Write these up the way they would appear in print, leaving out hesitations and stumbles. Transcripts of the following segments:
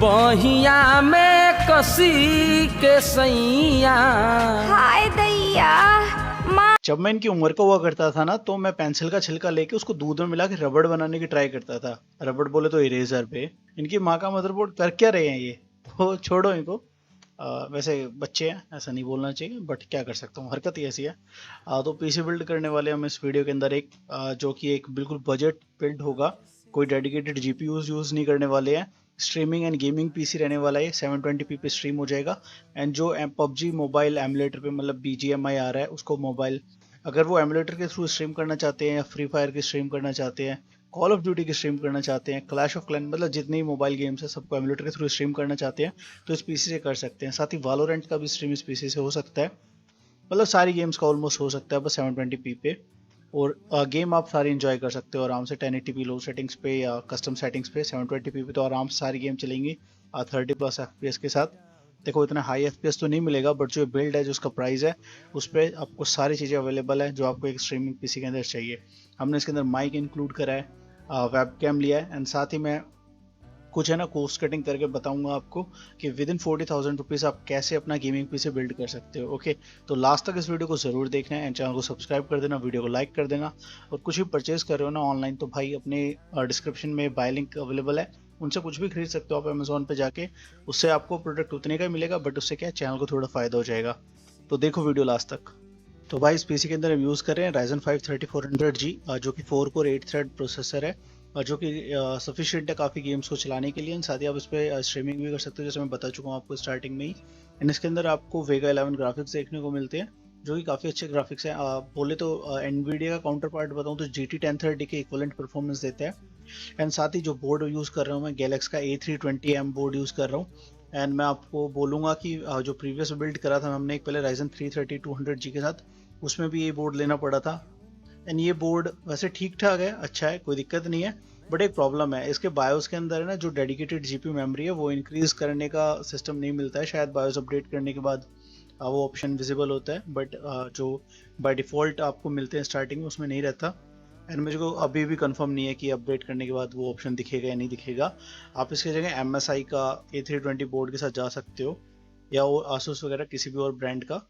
बहिया में कसी के सैया। हाय दैया माँ। जब मैं इनकी उम्र का हुआ करता था ना, तो मैं पेंसिल का छिलका लेके उसको दूध में मिला के रबड़ बनाने की ट्राई करता था। रबड़ बोले तो इरेजर पे। इनकी माँ का मदरबोर्ड कर क्या रहे हैं ये, तो छोड़ो इनको। वैसे बच्चे हैं, ऐसा नहीं बोलना चाहिए, बट क्या कर सकता हूँ, हरकत ही ऐसी है। तो पीसी बिल्ड करने वाले हम इस वीडियो के अंदर एक जो कि एक बिल्कुल बजट बिल्ड होगा। कोई डेडिकेटेड जीपीयूज यूज़ नहीं करने वाले हैं। स्ट्रीमिंग एंड गेमिंग पीसी रहने वाला है। 720p पे स्ट्रीम हो जाएगा। एंड जो पबजी मोबाइल एमुलेटर पे मतलब bgmi आ रहा है उसको मोबाइल, अगर वो एमुलेटर के थ्रू स्ट्रीम करना चाहते हैं या फ्री फायर की स्ट्रीम करना चाहते हैं, कॉल ऑफ ड्यूटी की स्ट्रीम करना चाहते हैं, क्लैश ऑफ क्लैन मतलब जितनी मोबाइल गेम्स है सबको एमुलेटर के थ्रू स्ट्रीम करना चाहते हैं तो इस पीसी से कर सकते हैं। साथ ही वैलोरेंट का भी स्ट्रीम इस पीसी से हो सकता है। मतलब सारी गेम्स का ऑलमोस्ट हो सकता है बस 720p पे। और गेम आप सारी इंजॉय कर सकते हो आराम से 1080p लो सेटिंग्स पे या कस्टम सेटिंग्स पे। 720p पे तो आराम से सारी गेम चलेंगी 30+ FPS के साथ। देखो इतना हाई FPS तो नहीं मिलेगा, बट जो बिल्ड है जो उसका प्राइस है उस पर आपको सारी चीज़ें अवेलेबल है जो आपको एक स्ट्रीमिंग पीसी के अंदर चाहिए। हमने इसके अंदर माइक इंक्लूड करा है, वेबकैम लिया है, एंड साथ ही मैं कुछ है ना कॉस्ट कटिंग करके बताऊंगा आपको कि विद इन 40,000 रुपीज़ आप कैसे अपना गेमिंग पीसी बिल्ड कर सकते हो। ओके, तो लास्ट तक इस वीडियो को जरूर देखना है एंड चैनल को सब्सक्राइब कर देना, वीडियो को लाइक कर देना। और कुछ भी परचेज कर रहे हो ना ऑनलाइन तो भाई अपने डिस्क्रिप्शन में बाय लिंक अवेलेबल है, उनसे कुछ भी खरीद सकते हो आप अमेजोन पे जाके। उससे आपको प्रोडक्ट उतने का ही मिलेगा, बट उससे क्या चैनल को थोड़ा फायदा हो जाएगा। तो देखो वीडियो लास्ट तक। तो भाई इस पीसी के अंदर हम यूज़ कर रहे हैं Ryzen 5 3400G जो कि 4 कोर 8 थ्रेड प्रोसेसर है और जो कि सफिशिएंट है काफ़ी गेम्स को चलाने के लिए। साथ ही आप इस पर स्ट्रीमिंग भी कर सकते हो जैसे मैं बता चुका हूँ आपको स्टार्टिंग में ही। एंड इसके अंदर आपको वेगा 11 ग्राफिक्स देखने को मिलते हैं जो कि काफ़ी अच्छे ग्राफिक्स हैं। बोले तो एनवीडिया का काउंटर पार्ट बताऊँ तो GT 1030 के इक्वलेंट परफॉर्मेंस देता है। एंड साथ ही जो बोर्ड यूज़ कर रहा हूँ मैं गैलेक्स का A320M बोर्ड यूज़ कर रहा हूँ। एंड मैं आपको बोलूँगा कि जो प्रीवियस बिल्ड करा था हमने एक पहले Ryzen 3 3200G के साथ, उसमें भी ये बोर्ड लेना पड़ा था। एंड ये बोर्ड वैसे ठीक ठाक है, अच्छा है, कोई दिक्कत नहीं है। बट एक प्रॉब्लम है इसके बायोस के अंदर है ना, जो डेडिकेटेड जीपीयू मेमोरी है वो इंक्रीज करने का सिस्टम नहीं मिलता है। शायद बायोस अपडेट करने के बाद वो ऑप्शन विजिबल होता है, बट जो बाय डिफ़ॉल्ट आपको मिलते हैं स्टार्टिंग में उसमें नहीं रहता। एंड मुझे को अभी भी कंफर्म नहीं है कि अपडेट करने के बाद वो ऑप्शन दिखेगा या नहीं दिखेगा। आप इसकी जगह MSI का A320 बोर्ड के साथ जा सकते हो या वो Asus वगैरह किसी भी और ब्रांड का।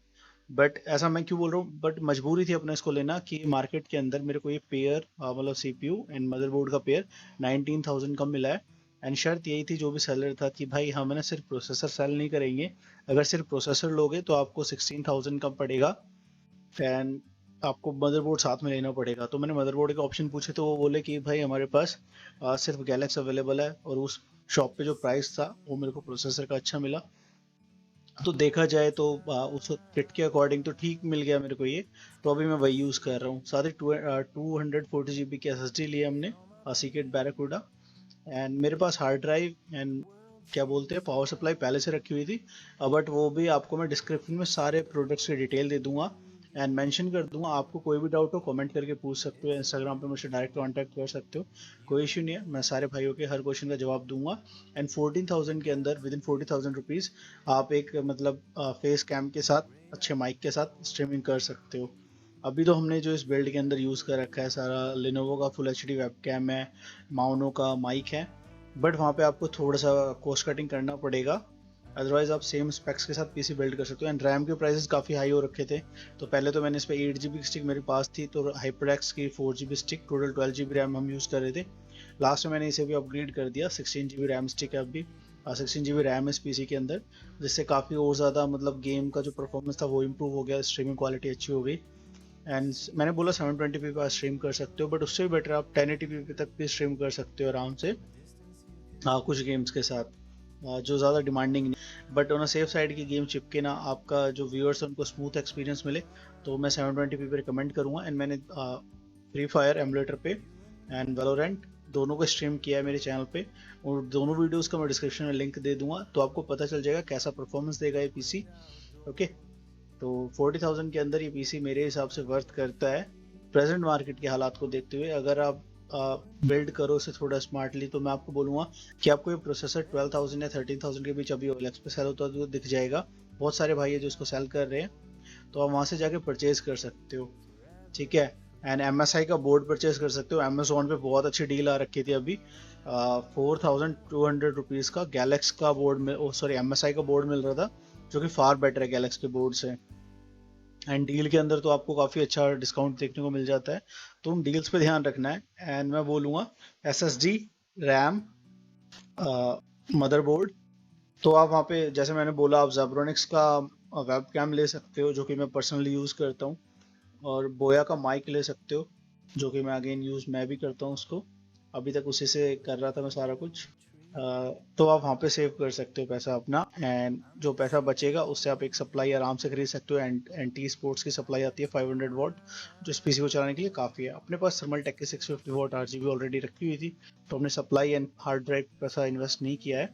बट ऐसा मैं क्यों बोल रहा हूँ, बट मजबूरी थी अपने इसको लेना कि मार्केट के अंदर मेरे को ये पेयर मतलब CPU एंड मदरबोर्ड का पेयर 19,000 का मिला है। एंड शर्त यही थी जो भी सेलर था कि भाई हम ना सिर्फ प्रोसेसर सेल नहीं करेंगे, अगर सिर्फ प्रोसेसर लोगे तो आपको 16,000 का पड़ेगा एंड आपको मदरबोर्ड साथ में लेना पड़ेगा। तो मैंने मदरबोर्ड के ऑप्शन पूछे तो वो बोले कि भाई हमारे पास सिर्फ गैलेक्स अवेलेबल है, और उस शॉप पे जो प्राइस था वो मेरे को प्रोसेसर का अच्छा मिला। तो देखा जाए तो उस किट के अकॉर्डिंग तो ठीक मिल गया मेरे को ये, तो अभी मैं वही यूज़ कर रहा हूँ। साथ ही 240 GB की SSD ली हमने सीक्रेट बैराकूडा। एंड मेरे पास हार्ड ड्राइव एंड क्या बोलते हैं पावर सप्लाई पहले से रखी हुई थी, बट वो भी आपको मैं डिस्क्रिप्शन में सारे प्रोडक्ट्स की डिटेल दे दूंगा एंड मेंशन कर दूंगा। आपको कोई भी डाउट हो कमेंट करके पूछ सकते हो, इंस्टाग्राम पे मुझसे डायरेक्ट कांटेक्ट कर सकते हो, कोई इशू नहीं है, मैं सारे भाइयों के हर क्वेश्चन का जवाब दूंगा। एंड 14,000 के अंदर विद इन 40,000 रुपीज़ आप एक मतलब फेस कैम के साथ अच्छे माइक के साथ स्ट्रीमिंग कर सकते हो। अभी तो हमने जो इस बिल्ड के अंदर यूज़ कर रखा है सारा लेनोवो का फुल HD वेबकैम है, माउनो का माइक है, बट वहाँ पे आपको थोड़ा सा कॉस्ट कटिंग करना पड़ेगा। अदरवाइज आप सेम स्पेक्स के साथ पीसी बिल्ड कर सकते हो। एंड रैम के प्राइसेस काफ़ी हाई हो रखे थे, तो पहले तो मैंने इस पर 8GB की स्टिक मेरे पास थी, तो HyperX की 4GB stick, total 12GB RAM हम यूज़ कर रहे थे। लास्ट में मैंने इसे भी अपग्रेड कर दिया, 16GB रैम स्टिक है अभी, 16GB रैम इस पीसी के अंदर, जिससे काफ़ी और ज़्यादा मतलब गेम का जो परफॉर्मेंस था वो इम्प्रूव हो गया, स्ट्रीमिंग क्वालिटी अच्छी हो गई। एंड मैंने बोला 720p पर स्ट्रीम कर सकते हो, बट उससे भी बेटर आप 1080p तक भी स्ट्रीम कर सकते हो आराम से कुछ गेम्स के साथ जो ज़्यादा डिमांडिंग नहीं, बट ऑन सेफ साइड की गेम चिपके ना आपका जो व्यूअर्स है उनको स्मूथ एक्सपीरियंस मिले, तो मैं 720p पे रिकमेंड करूँगा। एंड मैंने फ्री फायर एमुलेटर पे एंड वैलोरेंट दोनों को स्ट्रीम किया है मेरे चैनल पे, और दोनों वीडियोस का मैं डिस्क्रिप्शन में लिंक दे दूंगा, तो आपको पता चल जाएगा कैसा परफॉर्मेंस देगा ये पीसी। ओके, तो 40,000 के अंदर ये पीसी मेरे हिसाब से वर्थ करता है प्रेजेंट मार्केट के हालात को देखते हुए। अगर आप बिल्ड करो इसे थोड़ा स्मार्टली तो मैं आपको बोलूँगा कि आपको ये प्रोसेसर 12,000 या 13,000 के बीच अभी OLX पे सेल होता है तो दिख जाएगा। बहुत सारे भाई है जो इसको सेल कर रहे हैं, तो आप वहाँ से जाके परचेज कर सकते हो। ठीक है, एंड MSI का बोर्ड परचेज कर सकते हो। अमेजोन पे बहुत अच्छी डील आ रखी थी अभी, 4200 रुपीज़ का गैलेक्स का बोर्ड में, सॉरी MSI का बोर्ड मिल रहा था, जो कि फार बेटर है गैलेक्स के बोर्ड से। एंड डील के अंदर तो आपको काफ़ी अच्छा डिस्काउंट देखने को मिल जाता है, तो उन डील्स पे ध्यान रखना है। एंड मैं बोलूँगा SSD, रैम, मदरबोर्ड, तो आप वहाँ पे जैसे मैंने बोला आप ज़ेब्रोनिक्स का वेब कैम ले सकते हो, जो कि मैं पर्सनली यूज़ करता हूँ, और बोया का माइक ले सकते हो, जो कि मैं अगेन यूज़ मैं भी करता हूँ उसको, अभी तक उसी से कर रहा था मैं सारा कुछ। तो आप वहाँ पे सेव कर सकते हो पैसा अपना, एंड जो पैसा बचेगा उससे आप एक सप्लाई आराम से खरीद सकते हो। एंटी स्पोर्ट्स की सप्लाई आती है 500 वॉट, जो इस पीसी को चलाने के लिए काफ़ी है। अपने पास थर्मलटेक की 650 वॉट RGB ऑलरेडी रखी हुई थी, तो हमने सप्लाई एंड हार्ड ड्राइव पैसा इन्वेस्ट नहीं किया है।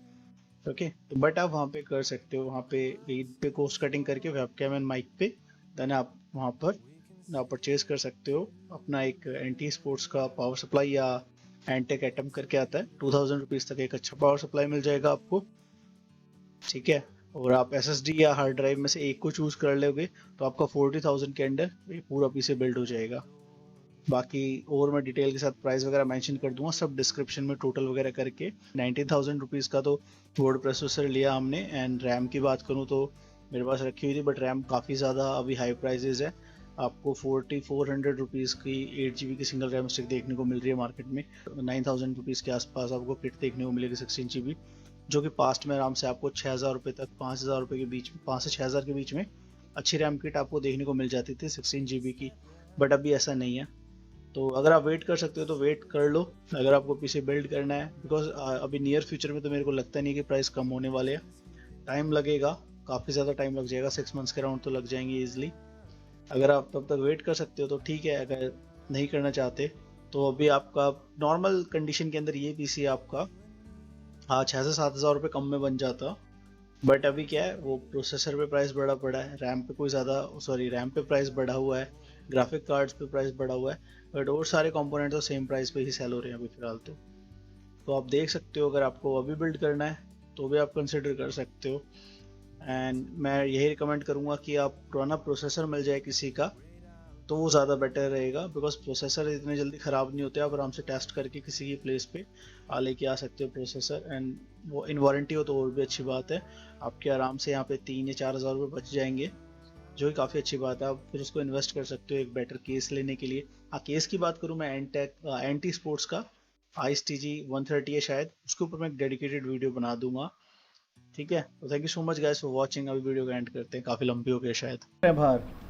ओके, तो बट आप वहाँ पे कर सकते हो, वहाँ पे कॉस्ट कटिंग करके वेबकैम एंड माइक पे, देन आप वहाँ पर आप परचेज कर सकते हो अपना एक एंटी स्पोर्ट्स का पावर सप्लाई, या एंटेक एटम करके आता है, 2000 रुपीज़ तक एक अच्छा पावर सप्लाई मिल जाएगा आपको। ठीक है, और आप SSD या हार्ड ड्राइव में से एक को चूज कर लोगे तो आपका 40,000 के अंदर ये पूरा पीसी बिल्ड हो जाएगा। बाकी और मैं डिटेल के साथ प्राइस वगैरह मेंशन कर दूंगा सब डिस्क्रिप्शन में, टोटल वगैरह करके। 19,000 रुपीज़ का तो बोर्ड प्रोसेसर लिया हमने। एंड रैम की बात करूँ तो मेरे पास रखी हुई थी, बट रैम काफ़ी ज़्यादा अभी हाई प्राइजेज है। आपको 4400 रुपीज़ की 8 GB की सिंगल रैम स्टिक देखने को मिल रही है मार्केट में। 9,000 रुपीज़ के आसपास आपको किट देखने को मिलेगी 16 GB, जो कि पास्ट में आराम से आपको 6,000 रुपये तक, 5,000 रुपये के बीच में, 5 से 6,000 के बीच में अच्छी रैम किट आपको देखने को मिल जाती थी 16 GB की। बट अभी ऐसा नहीं है, तो अगर आप वेट कर सकते हो तो वेट कर लो अगर आपको पीसी बिल्ड करना है, बिकॉज अभी नियर फ्यूचर में तो मेरे को लगता नहीं कि प्राइस कम होने वाले हैं। टाइम लगेगा, काफ़ी ज़्यादा टाइम लग जाएगा, 6 मंथ्स के राउंड तो लग जाएंगे ईजिली। अगर आप तब तक वेट कर सकते हो तो ठीक है, अगर नहीं करना चाहते तो अभी आपका नॉर्मल कंडीशन के अंदर ये पीसी आपका 6 से 7,000 रुपये कम में बन जाता। बट अभी क्या है, वो प्रोसेसर पे प्राइस बढ़ा पड़ा है, रैम पे कोई ज़्यादा, सॉरी रैम पे प्राइस बढ़ा हुआ है, ग्राफिक कार्ड्स पे प्राइस बढ़ा हुआ है, बट और सारे कंपोनेंट तो सेम प्राइस पे ही सेल हो रहे हैं अभी फिलहाल। तो आप देख सकते हो, अगर आपको अभी बिल्ड करना है तो भी आप कंसिडर कर सकते हो। एंड मैं यही रिकमेंड करूँगा कि आप पुराना प्रोसेसर मिल जाए किसी का तो वो ज़्यादा बेटर रहेगा, बिकॉज प्रोसेसर इतने जल्दी ख़राब नहीं होते, आप आराम से टेस्ट करके किसी की प्लेस पे लेके आ सकते हो प्रोसेसर। एंड वो इन वारंटी हो तो और भी अच्छी बात है, आपके आराम से यहाँ पे 3 या 4,000 रुपये बच जाएंगे, जो कि काफ़ी अच्छी बात है। आप फिर उसको इन्वेस्ट कर सकते हो एक बेटर केस लेने के लिए। हाँ, केस की बात करूँ मैं, एंटी स्पोर्ट्स का ISTG 130 है शायद, उसके ऊपर मैं एक डेडिकेटेड वीडियो बना दूंगा। ठीक है, तो thank you so much guys for watching. अभी वीडियो को एंड करते हैं, काफ़ी लंबी हो गई शायद। बाहर